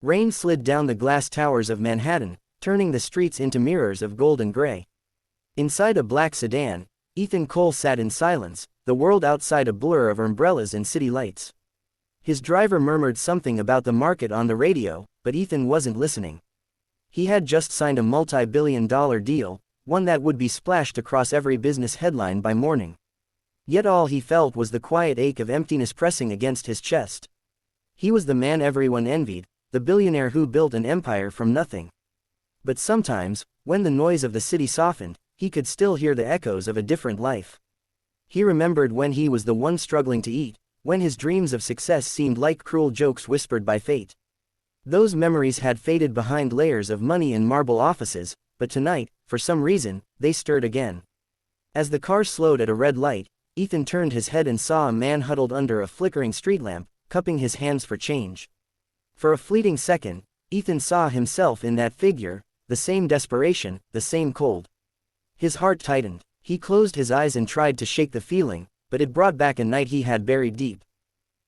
Rain slid down the glass towers of Manhattan, turning the streets into mirrors of gold and gray. Inside a black sedan, Ethan Cole sat in silence, the world outside a blur of umbrellas and city lights. His driver murmured something about the market on the radio, but Ethan wasn't listening. He had just signed a multi-billion-dollar deal, one that would be splashed across every business headline by morning. Yet all he felt was the quiet ache of emptiness pressing against his chest. He was the man everyone envied, the billionaire who built an empire from nothing. But sometimes, when the noise of the city softened, he could still hear the echoes of a different life. He remembered when he was the one struggling to eat, when his dreams of success seemed like cruel jokes whispered by fate. Those memories had faded behind layers of money and marble offices, but tonight, for some reason, they stirred again. As the car slowed at a red light, Ethan turned his head and saw a man huddled under a flickering street lamp, cupping his hands for change. For a fleeting second, Ethan saw himself in that figure, the same desperation, the same cold. His heart tightened. He closed his eyes and tried to shake the feeling, but it brought back a night he had buried deep.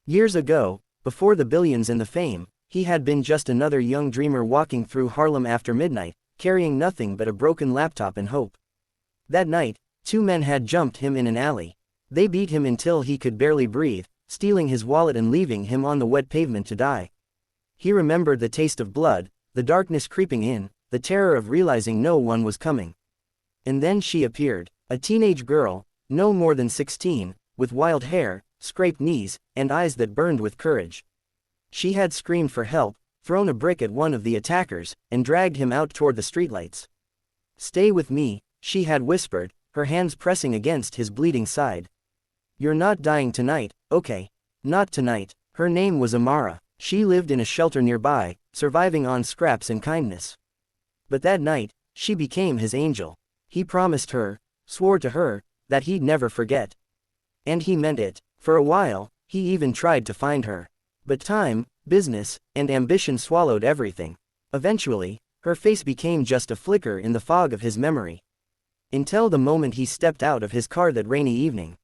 Years ago, before the billions and the fame, he had been just another young dreamer walking through Harlem after midnight, carrying nothing but a broken laptop and hope. That night, two men had jumped him in an alley. They beat him until he could barely breathe, stealing his wallet and leaving him on the wet pavement to die. He remembered the taste of blood, the darkness creeping in, the terror of realizing no one was coming. And then she appeared, a teenage girl, no more than 16, with wild hair, scraped knees, and eyes that burned with courage. She had screamed for help, thrown a brick at one of the attackers, and dragged him out toward the streetlights. "Stay with me," she had whispered, her hands pressing against his bleeding side. "You're not dying tonight, okay? Not tonight." Her name was Amara. She lived in a shelter nearby, surviving on scraps and kindness. But that night, she became his angel. He promised her, swore to her, that he'd never forget. And he meant it. For a while, he even tried to find her. But time, business, and ambition swallowed everything. Eventually, her face became just a flicker in the fog of his memory. Until the moment he stepped out of his car that rainy evening.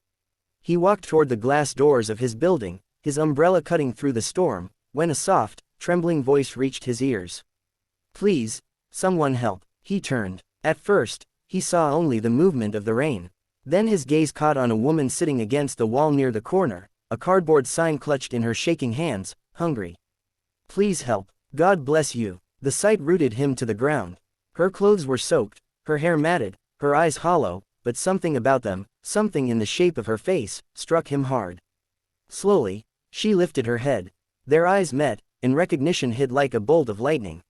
He walked toward the glass doors of his building, his umbrella cutting through the storm, when a soft, trembling voice reached his ears. "Please, someone help." He turned. At first, he saw only the movement of the rain. Then his gaze caught on a woman sitting against the wall near the corner, a cardboard sign clutched in her shaking hands, "Hungry. Please help. God bless you." The sight rooted him to the ground. Her clothes were soaked, her hair matted, her eyes hollow, but something about them, something in the shape of her face, struck him hard. Slowly, she lifted her head. Their eyes met, and recognition hit like a bolt of lightning.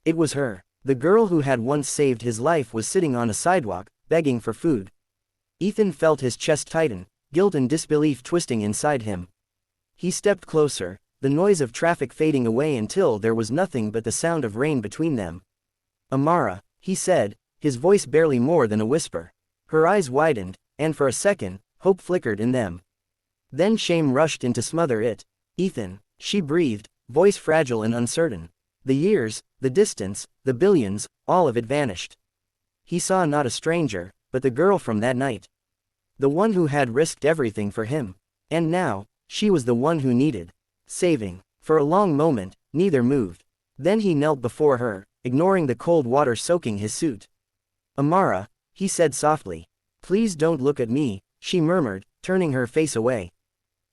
It was her. The girl who had once saved his life was sitting on a sidewalk, begging for food. Ethan felt his chest tighten, guilt and disbelief twisting inside him. He stepped closer, the noise of traffic fading away until there was nothing but the sound of rain between them. "Amara," he said, his voice barely more than a whisper. Her eyes widened, and for a second, hope flickered in them. Then shame rushed in to smother it. "Ethan," she breathed, voice fragile and uncertain. The years, the distance, the billions, all of it vanished. He saw not a stranger, but the girl from that night. The one who had risked everything for him. And now, she was the one who needed saving. For a long moment, neither moved. Then he knelt before her, ignoring the cold water soaking his suit. "Amara," he said softly. "Please don't look at me," she murmured, turning her face away.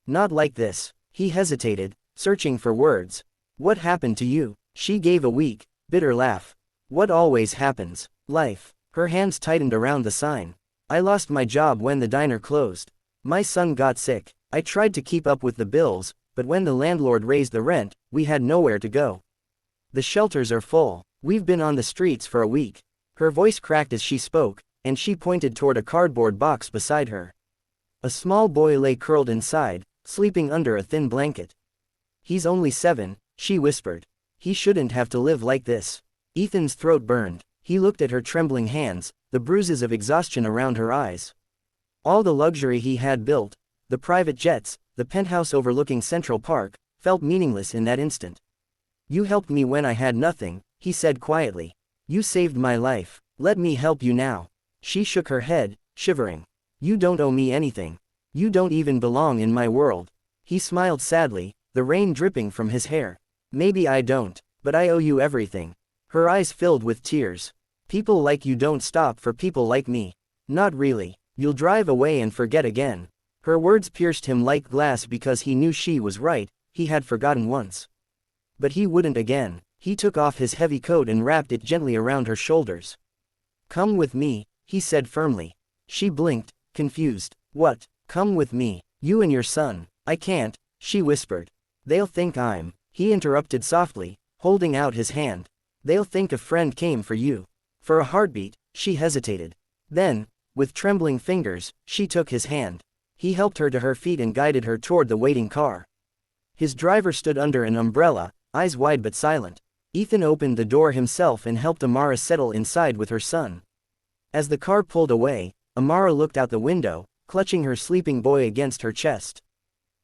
"Not like this." He hesitated, searching for words. "What happened to you?" She gave a weak, bitter laugh. "What always happens. Life." Her hands tightened around the sign. "I lost my job when the diner closed. My son got sick. I tried to keep up with the bills, but when the landlord raised the rent, we had nowhere to go. The shelters are full. We've been on the streets for a week." Her voice cracked as she spoke, and she pointed toward a cardboard box beside her. A small boy lay curled inside, sleeping under a thin blanket. "He's only 7, she whispered. "He shouldn't have to live like this." Ethan's throat burned. He looked at her trembling hands, the bruises of exhaustion around her eyes. All the luxury he had built, the private jets, the penthouse overlooking Central Park, felt meaningless in that instant. "You helped me when I had nothing," he said quietly. "You saved my life. Let me help you now." She shook her head, shivering. "You don't owe me anything. You don't even belong in my world." He smiled sadly, the rain dripping from his hair. "Maybe I don't. But I owe you everything. Her eyes filled with tears. People like you don't stop for people like me. Not really. You'll drive away and forget again. Her words pierced him like glass because he knew she was right, he had forgotten once. But he wouldn't again. He took off his heavy coat and wrapped it gently around her shoulders. Come with me, he said firmly. She blinked, confused. What? Come with me. You and your son. I can't, she whispered. They'll think I'm. He interrupted softly, holding out his hand. They'll think a friend came for you. For a heartbeat, she hesitated. Then, with trembling fingers, she took his hand. He helped her to her feet and guided her toward the waiting car. His driver stood under an umbrella, eyes wide but silent. Ethan opened the door himself and helped Amara settle inside with her son. As the car pulled away, Amara looked out the window, clutching her sleeping boy against her chest.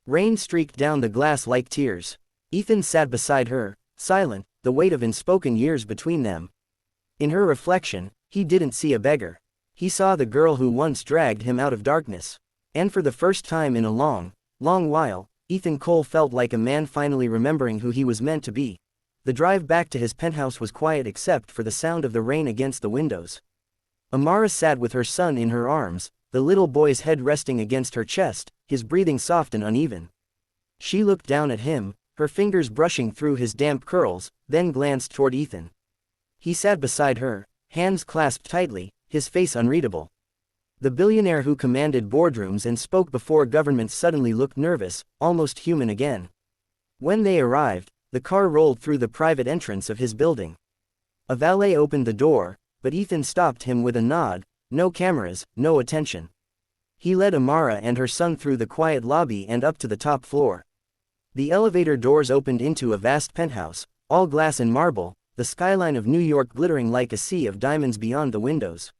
Rain streaked down the glass like tears. Ethan sat beside her, silent, the weight of unspoken years between them. In her reflection, he didn't see a beggar. He saw the girl who once dragged him out of darkness. And for the first time in a long, long while, Ethan Cole felt like a man finally remembering who he was meant to be. The drive back to his penthouse was quiet except for the sound of the rain against the windows. Amara sat with her son in her arms, the little boy's head resting against her chest, his breathing soft and uneven. She looked down at him, her fingers brushing through his damp curls, then glanced toward Ethan. He sat beside her, hands clasped tightly, his face unreadable. The billionaire who commanded boardrooms and spoke before governments suddenly looked nervous, almost human again. When they arrived, the car rolled through the private entrance of his building. A valet opened the door, but Ethan stopped him with a nod. No cameras, no attention. He led Amara and her son through the quiet lobby and up to the top floor. The elevator doors opened into a vast penthouse, all glass and marble, the skyline of New York glittering like a sea of diamonds beyond the windows.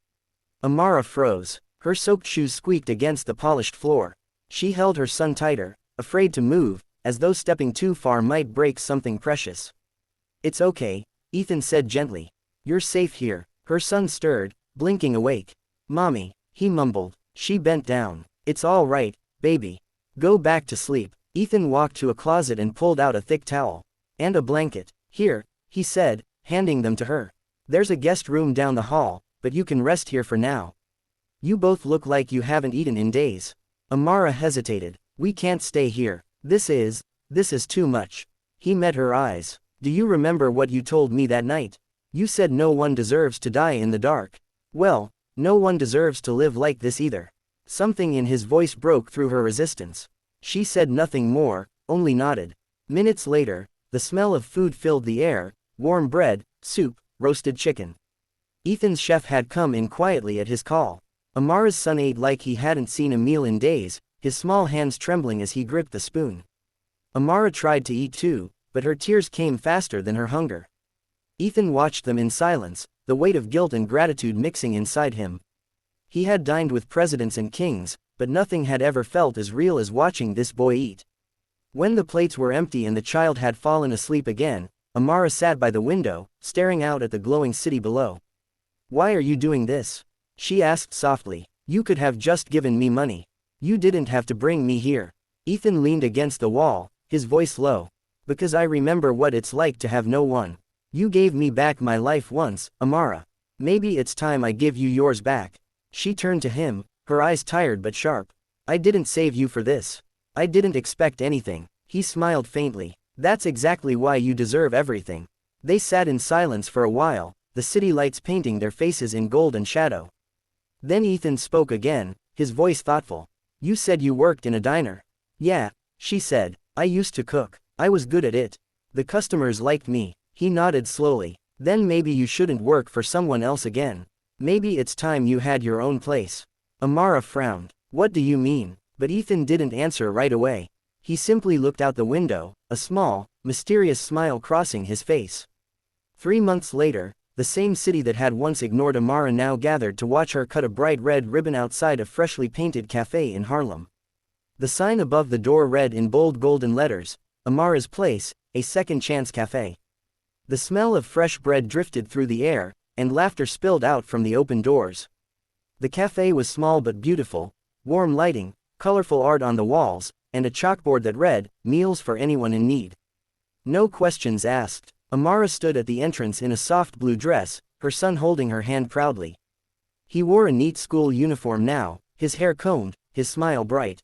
Amara froze. Her soaked shoes squeaked against the polished floor. She held her son tighter, afraid to move, as though stepping too far might break something precious. It's okay, Ethan said gently. You're safe here. Her son stirred, blinking awake. Mommy, he mumbled. She bent down. It's all right, baby. Go back to sleep. Ethan walked to a closet and pulled out a thick towel. And a blanket. Here, he said, handing them to her. There's a guest room down the hall, but you can rest here for now. You both look like you haven't eaten in days. Amara hesitated. We can't stay here. This is too much. He met her eyes. Do you remember what you told me that night? You said no one deserves to die in the dark. Well, no one deserves to live like this either. Something in his voice broke through her resistance. She said nothing more, only nodded. Minutes later, the smell of food filled the air, warm bread, soup, roasted chicken. Ethan's chef had come in quietly at his call. Amara's son ate like he hadn't seen a meal in days, his small hands trembling as he gripped the spoon. Amara tried to eat too, but her tears came faster than her hunger. Ethan watched them in silence, the weight of guilt and gratitude mixing inside him. He had dined with presidents and kings, but nothing had ever felt as real as watching this boy eat. When the plates were empty and the child had fallen asleep again, Amara sat by the window, staring out at the glowing city below. Why are you doing this? She asked softly. You could have just given me money. You didn't have to bring me here. Ethan leaned against the wall, his voice low. Because I remember what it's like to have no one. You gave me back my life once, Amara. Maybe it's time I give you yours back. She turned to him, her eyes tired but sharp. I didn't save you for this. I didn't expect anything. He smiled faintly. That's exactly why you deserve everything. They sat in silence for a while, the city lights painting their faces in gold and shadow. Then Ethan spoke again, his voice thoughtful. You said you worked in a diner. Yeah, she said. I used to cook. I was good at it. The customers liked me. He nodded slowly. Then maybe you shouldn't work for someone else again. Maybe it's time you had your own place. Amara frowned. What do you mean? But Ethan didn't answer right away. He simply looked out the window, a small, mysterious smile crossing his face. 3 months later, the same city that had once ignored Amara now gathered to watch her cut a bright red ribbon outside a freshly painted cafe in Harlem. The sign above the door read in bold golden letters, Amara's Place, a second chance cafe. The smell of fresh bread drifted through the air, and laughter spilled out from the open doors. The cafe was small but beautiful, warm lighting, colorful art on the walls, and a chalkboard that read, Meals for anyone in need. No questions asked. Amara stood at the entrance in a soft blue dress, her son holding her hand proudly. He wore a neat school uniform now, his hair combed, his smile bright.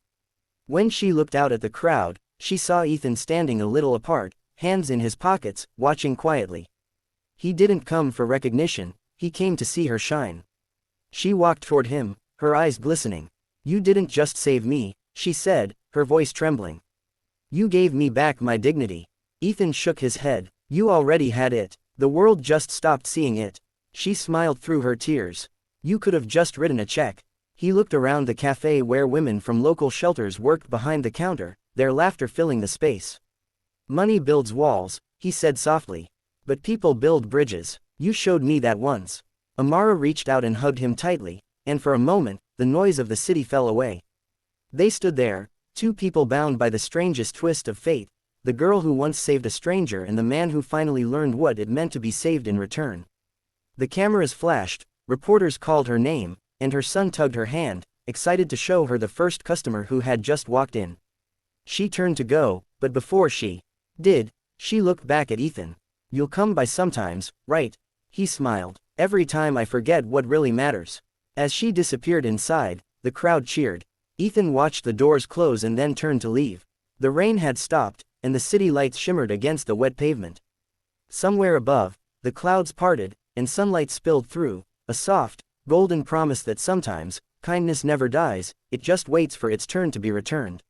When she looked out at the crowd, she saw Ethan standing a little apart, hands in his pockets, watching quietly. He didn't come for recognition, he came to see her shine. She walked toward him, her eyes glistening. "You didn't just save me," she said, her voice trembling. "You gave me back my dignity." Ethan shook his head. "You already had it. The world just stopped seeing it." She smiled through her tears. "You could have just written a check." He looked around the cafe where women from local shelters worked behind the counter, their laughter filling the space. "Money builds walls," he said softly. "But people build bridges. You showed me that once." Amara reached out and hugged him tightly, and for a moment, the noise of the city fell away. They stood there, two people bound by the strangest twist of fate, the girl who once saved a stranger and the man who finally learned what it meant to be saved in return. The cameras flashed, reporters called her name, and her son tugged her hand, excited to show her the first customer who had just walked in. She turned to go, but before she did, she looked back at Ethan. "You'll come by sometimes, right?" He smiled. "Every time I forget what really matters." As she disappeared inside, the crowd cheered. Ethan watched the doors close and then turned to leave. The rain had stopped, and the city lights shimmered against the wet pavement. Somewhere above, the clouds parted, and sunlight spilled through, a soft, golden promise that sometimes, kindness never dies, it just waits for its turn to be returned.